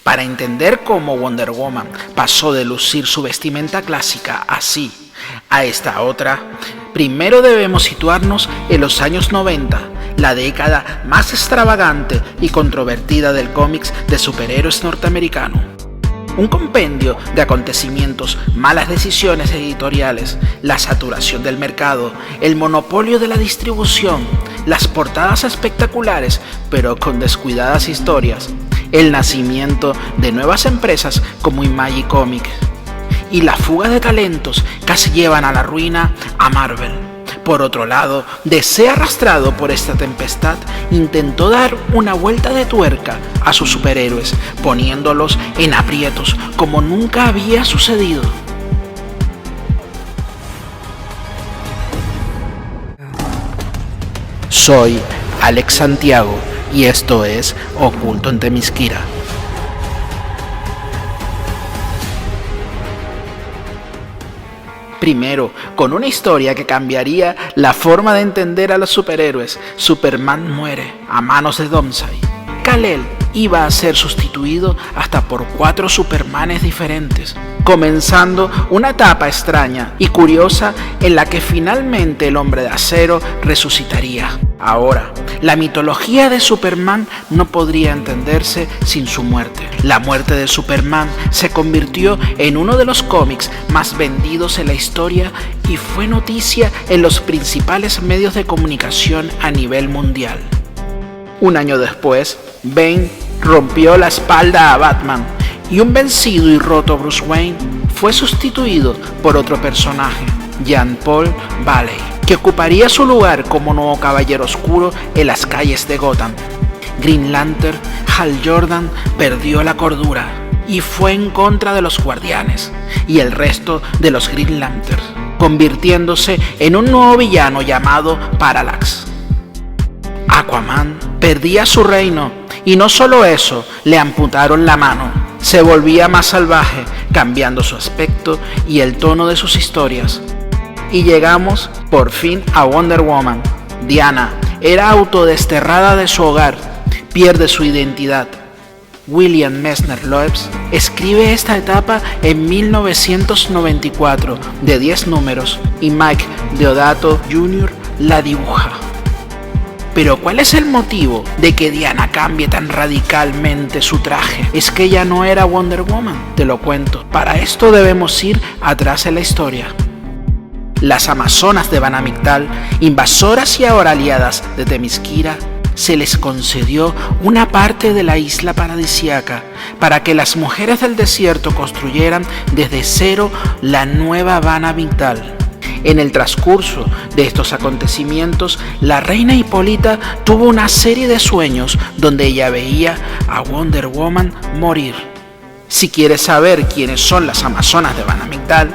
Para entender cómo Wonder Woman pasó de lucir su vestimenta clásica así a esta otra, primero debemos situarnos en los años 90, la década más extravagante y controvertida del cómics de superhéroes norteamericano. Un compendio de acontecimientos, malas decisiones editoriales, la saturación del mercado, el monopolio de la distribución, las portadas espectaculares pero con descuidadas historias, el nacimiento de nuevas empresas como Image Comics y la fuga de talentos casi llevan a la ruina a Marvel. Por otro lado, DC, arrastrado por esta tempestad, intentó dar una vuelta de tuerca a sus superhéroes, poniéndolos en aprietos como nunca había sucedido. Soy Alex Santiago y esto es Oculto en Themyscira. Primero, con una historia que cambiaría la forma de entender a los superhéroes, Superman muere a manos de Doomsday. Kal-El iba a ser sustituido hasta por 4 Supermanes diferentes, comenzando una etapa extraña y curiosa en la que finalmente el Hombre de Acero resucitaría. Ahora, la mitología de Superman no podría entenderse sin su muerte. La muerte de Superman se convirtió en uno de los cómics más vendidos en la historia y fue noticia en los principales medios de comunicación a nivel mundial. Un año después, Bane rompió la espalda a Batman y un vencido y roto Bruce Wayne fue sustituido por otro personaje, Jean-Paul Valley, que ocuparía su lugar como nuevo Caballero Oscuro en las calles de Gotham. Green Lantern, Hal Jordan, perdió la cordura y fue en contra de los Guardianes y el resto de los Green Lantern, convirtiéndose en un nuevo villano llamado Parallax. Aquaman perdía su reino y no solo eso, le amputaron la mano. Se volvía más salvaje, cambiando su aspecto y el tono de sus historias. Y llegamos por fin a Wonder Woman. Diana era autodesterrada de su hogar, pierde su identidad. William Messner Loebs escribe esta etapa en 1994 de 10 números y Mike Deodato Jr. la dibuja. Pero ¿cuál es el motivo de que Diana cambie tan radicalmente su traje? ¿Es que ella no era Wonder Woman? Te lo cuento. Para esto debemos ir atrás en la historia. Las Amazonas de Van Migdal, invasoras y ahora aliadas de Themyscira, se les concedió una parte de la isla paradisíaca para que las mujeres del desierto construyeran desde cero la nueva Van Migdal. En el transcurso de estos acontecimientos, la reina Hipólita tuvo una serie de sueños donde ella veía a Wonder Woman morir. Si quieres saber quiénes son las Amazonas de Van Migdal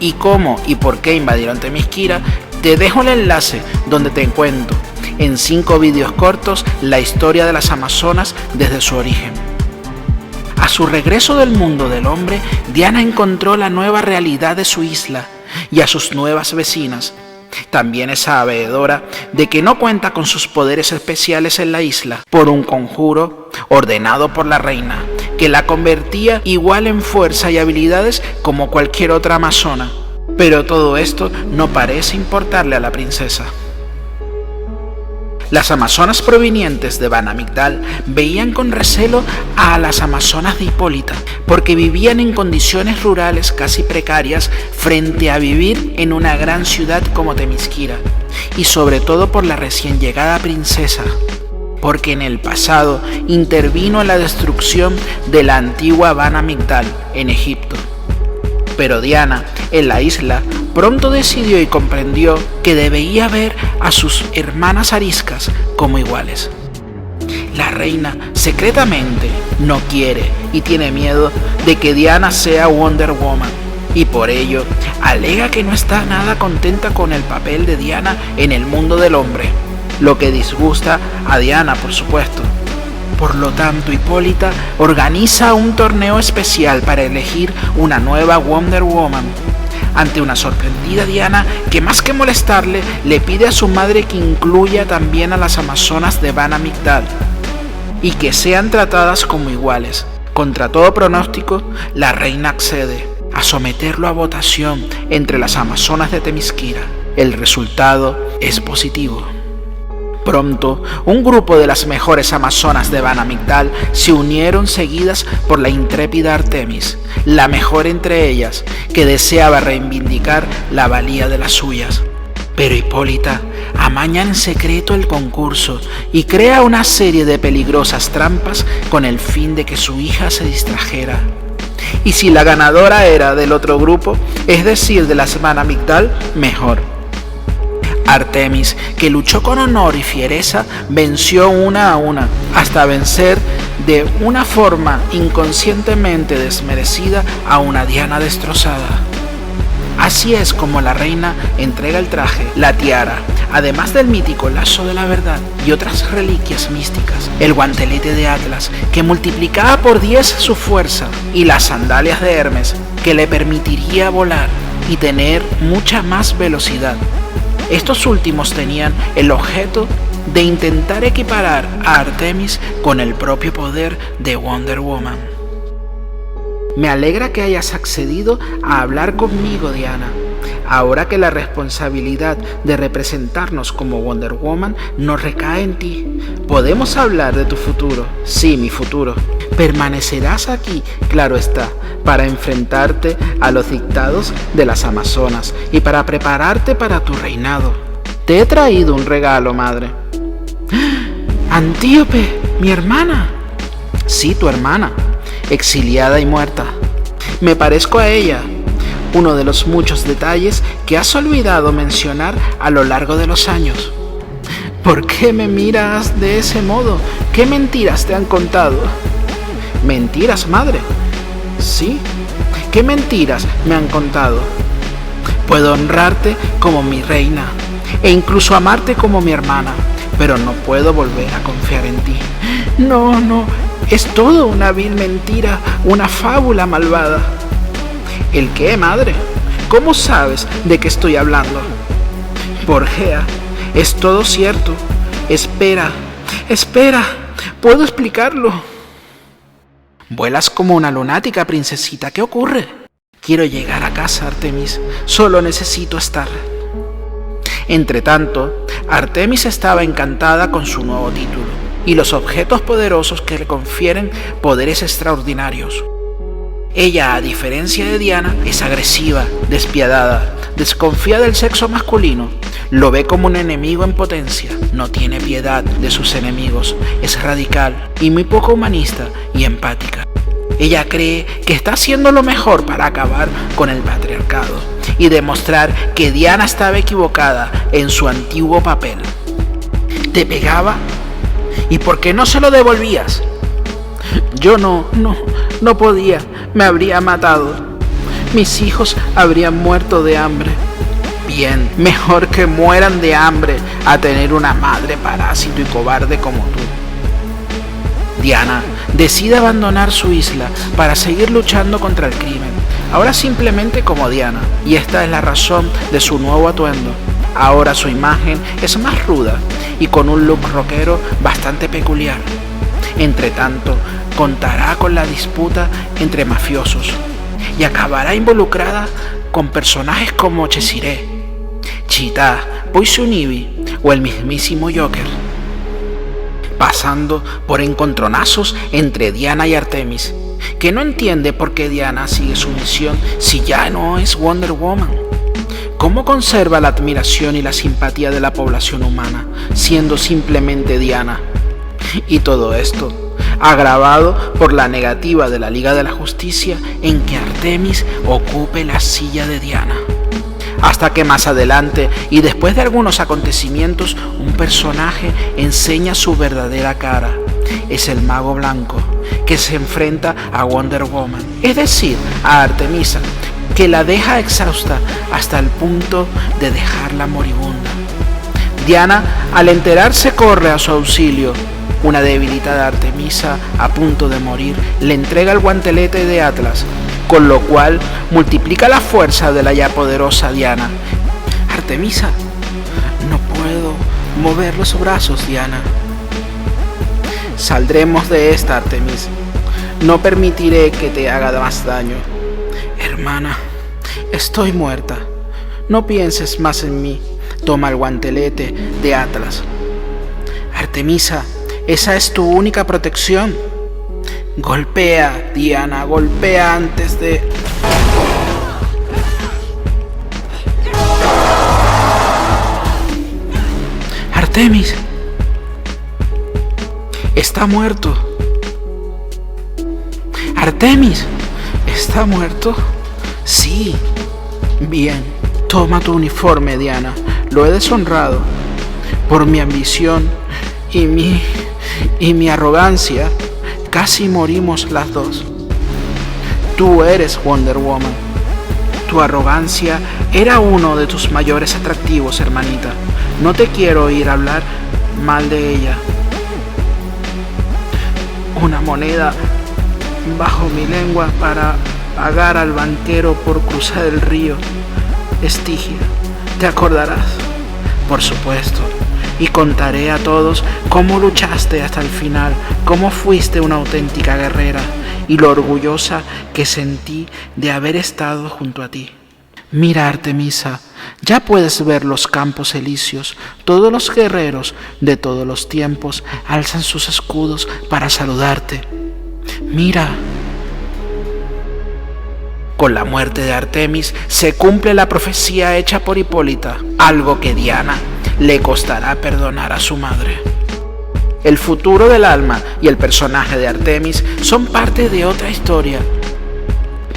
y cómo y por qué invadieron Themyscira, te dejo el enlace donde te cuento en 5 vídeos cortos la historia de las Amazonas desde su origen. A su regreso del mundo del hombre, Diana encontró la nueva realidad de su isla y a sus nuevas vecinas. También es sabedora de que no cuenta con sus poderes especiales en la isla por un conjuro ordenado por la reina, que la convertía igual en fuerza y habilidades como cualquier otra amazona. Pero todo esto no parece importarle a la princesa. Las amazonas provenientes de Van Migdal veían con recelo a las amazonas de Hipólita, porque vivían en condiciones rurales casi precarias frente a vivir en una gran ciudad como Themyscira, y sobre todo por la recién llegada princesa, porque en el pasado intervino en la destrucción de la antigua Van Migdal en Egipto. Pero Diana, en la isla, pronto decidió y comprendió que debía ver a sus hermanas ariscas como iguales. La reina secretamente no quiere y tiene miedo de que Diana sea Wonder Woman, y por ello alega que no está nada contenta con el papel de Diana en el mundo del hombre, lo que disgusta a Diana, por supuesto. Por lo tanto, Hipólita organiza un torneo especial para elegir una nueva Wonder Woman. Ante una sorprendida Diana, que más que molestarle, le pide a su madre que incluya también a las amazonas de Van Migdal y que sean tratadas como iguales. Contra todo pronóstico, la reina accede a someterlo a votación entre las amazonas de Themyscira. El resultado es positivo. Pronto, un grupo de las mejores amazonas de Van Amigdala se unieron seguidas por la intrépida Artemis, la mejor entre ellas, que deseaba reivindicar la valía de las suyas. Pero Hipólita amaña en secreto el concurso y crea una serie de peligrosas trampas con el fin de que su hija se distrajera. Y si la ganadora era del otro grupo, es decir, de las Van Amigdala, mejor. Artemis, que luchó con honor y fiereza, venció una a una, hasta vencer de una forma inconscientemente desmerecida a una Diana destrozada. Así es como la reina entrega el traje, la tiara, además del mítico lazo de la verdad y otras reliquias místicas, el guantelete de Atlas, que multiplicaba por 10 su fuerza, y las sandalias de Hermes, que le permitiría volar y tener mucha más velocidad. Estos últimos tenían el objeto de intentar equiparar a Artemis con el propio poder de Wonder Woman. Me alegra que hayas accedido a hablar conmigo, Diana. Ahora que la responsabilidad de representarnos como Wonder Woman no recae en ti, podemos hablar de tu futuro. Sí, mi futuro. Permanecerás aquí, claro está, para enfrentarte a los dictados de las Amazonas y para prepararte para tu reinado. Te he traído un regalo, madre. Antíope, mi hermana. Sí, tu hermana, exiliada y muerta. Me parezco a ella. Uno de los muchos detalles que has olvidado mencionar a lo largo de los años. ¿Por qué me miras de ese modo? ¿Qué mentiras te han contado? ¿Mentiras, madre? Sí. ¿Qué mentiras me han contado? Puedo honrarte como mi reina e incluso amarte como mi hermana, pero no puedo volver a confiar en ti. No, es todo una vil mentira, una fábula malvada. ¿El qué, madre? ¿Cómo sabes de qué estoy hablando? Borgea, es todo cierto. Espera, ¿puedo explicarlo? Vuelas como una lunática, princesita. ¿Qué ocurre? Quiero llegar a casa, Artemis. Solo necesito estar. Entretanto, Artemis estaba encantada con su nuevo título y los objetos poderosos que le confieren poderes extraordinarios. Ella, a diferencia de Diana, es agresiva, despiadada, desconfía del sexo masculino, lo ve como un enemigo en potencia, no tiene piedad de sus enemigos, es radical y muy poco humanista y empática. Ella cree que está haciendo lo mejor para acabar con el patriarcado y demostrar que Diana estaba equivocada en su antiguo papel. ¿Te pegaba? ¿Y por qué no se lo devolvías? Yo no podía, me habría matado. Mis hijos habrían muerto de hambre. Bien, mejor que mueran de hambre a tener una madre parásito y cobarde como tú. Diana decide abandonar su isla para seguir luchando contra el crimen, ahora simplemente como Diana, y esta es la razón de su nuevo atuendo. Ahora su imagen es más ruda y con un look rockero bastante peculiar. Entretanto, contará con la disputa entre mafiosos y acabará involucrada con personajes como Cheshire, Cheetah, Poison Ivy o el mismísimo Joker, pasando por encontronazos entre Diana y Artemis, que no entiende por qué Diana sigue su misión si ya no es Wonder Woman. ¿Cómo conserva la admiración y la simpatía de la población humana, siendo simplemente Diana? Y todo esto, agravado por la negativa de la Liga de la Justicia en que Artemis ocupe la silla de Diana. Hasta que más adelante, y después de algunos acontecimientos, un personaje enseña su verdadera cara. Es el Mago Blanco, que se enfrenta a Wonder Woman, es decir, a Artemisa, que la deja exhausta hasta el punto de dejarla moribunda. Diana, al enterarse, corre a su auxilio. Una debilitada Artemisa, a punto de morir, le entrega el guantelete de Atlas, con lo cual multiplica la fuerza de la ya poderosa Diana. Artemisa, no puedo mover los brazos, Diana. Saldremos de esta, Artemis. No permitiré que te haga más daño. Hermana, estoy muerta. No pienses más en mí. Toma el guantelete de Atlas. Artemisa, esa es tu única protección. Golpea, Diana, golpea antes de... Artemis está muerto. Artemis está muerto. Sí. Bien. Toma tu uniforme, Diana. Lo he deshonrado por mi ambición y mi arrogancia. Casi morimos las dos. Tú eres Wonder Woman. Tu arrogancia era uno de tus mayores atractivos, hermanita. No te quiero oír hablar mal de ella. Una moneda bajo mi lengua para pagar al banquero por cruzar el río. Estigia, ¿te acordarás? Por supuesto. Y contaré a todos cómo luchaste hasta el final, cómo fuiste una auténtica guerrera y lo orgullosa que sentí de haber estado junto a ti. Mira, Artemisa, ya puedes ver los campos elíseos. Todos los guerreros de todos los tiempos alzan sus escudos para saludarte. Mira. Con la muerte de Artemis se cumple la profecía hecha por Hipólita, algo que Diana le costará perdonar a su madre. El futuro del alma y el personaje de Artemis son parte de otra historia.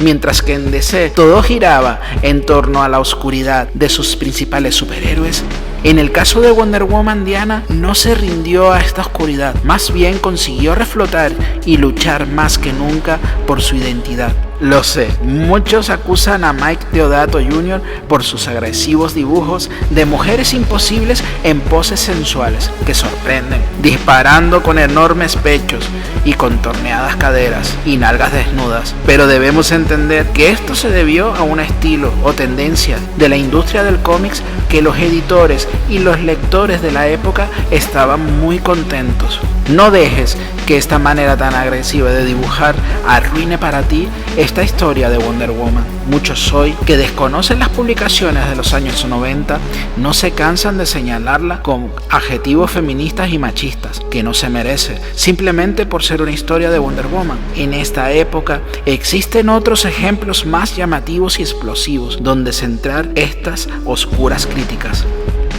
Mientras que en DC todo giraba en torno a la oscuridad de sus principales superhéroes, en el caso de Wonder Woman, Diana no se rindió a esta oscuridad, más bien consiguió reflotar y luchar más que nunca por su identidad. Lo sé, muchos acusan a Mike Deodato Jr. por sus agresivos dibujos de mujeres imposibles en poses sensuales que sorprenden, disparando con enormes pechos y contorneadas caderas y nalgas desnudas. Pero debemos entender que esto se debió a un estilo o tendencia de la industria del cómics que los editores y los lectores de la época estaban muy contentos. No dejes que esta manera tan agresiva de dibujar arruine para ti esta historia de Wonder Woman. Muchos hoy que desconocen las publicaciones de los años 90 no se cansan de señalarla con adjetivos feministas y machistas que no se merece, simplemente por ser una historia de Wonder Woman. En esta época existen otros ejemplos más llamativos y explosivos donde centrar estas oscuras críticas.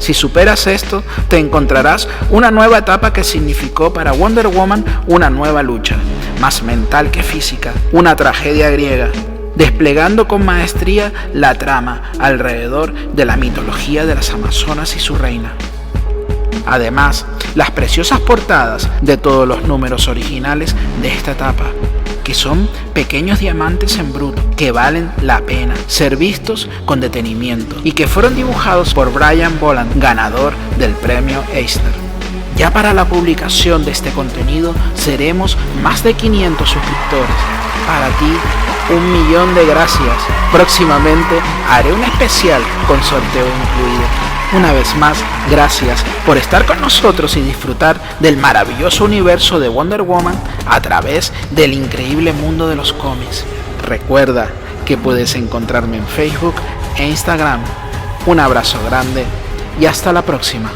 Si superas esto, te encontrarás una nueva etapa que significó para Wonder Woman una nueva lucha, más mental que física, una tragedia griega, desplegando con maestría la trama alrededor de la mitología de las Amazonas y su reina. Además, las preciosas portadas de todos los números originales de esta etapa, que son pequeños diamantes en bruto, que valen la pena ser vistos con detenimiento y que fueron dibujados por Brian Boland, ganador del premio Eisner. Ya para la publicación de este contenido seremos más de 500 suscriptores. Para ti, 1.000.000 de gracias. Próximamente haré un especial con sorteo incluido. Una vez más, gracias por estar con nosotros y disfrutar del maravilloso universo de Wonder Woman a través del increíble mundo de los cómics. Recuerda que puedes encontrarme en Facebook e Instagram. Un abrazo grande y hasta la próxima.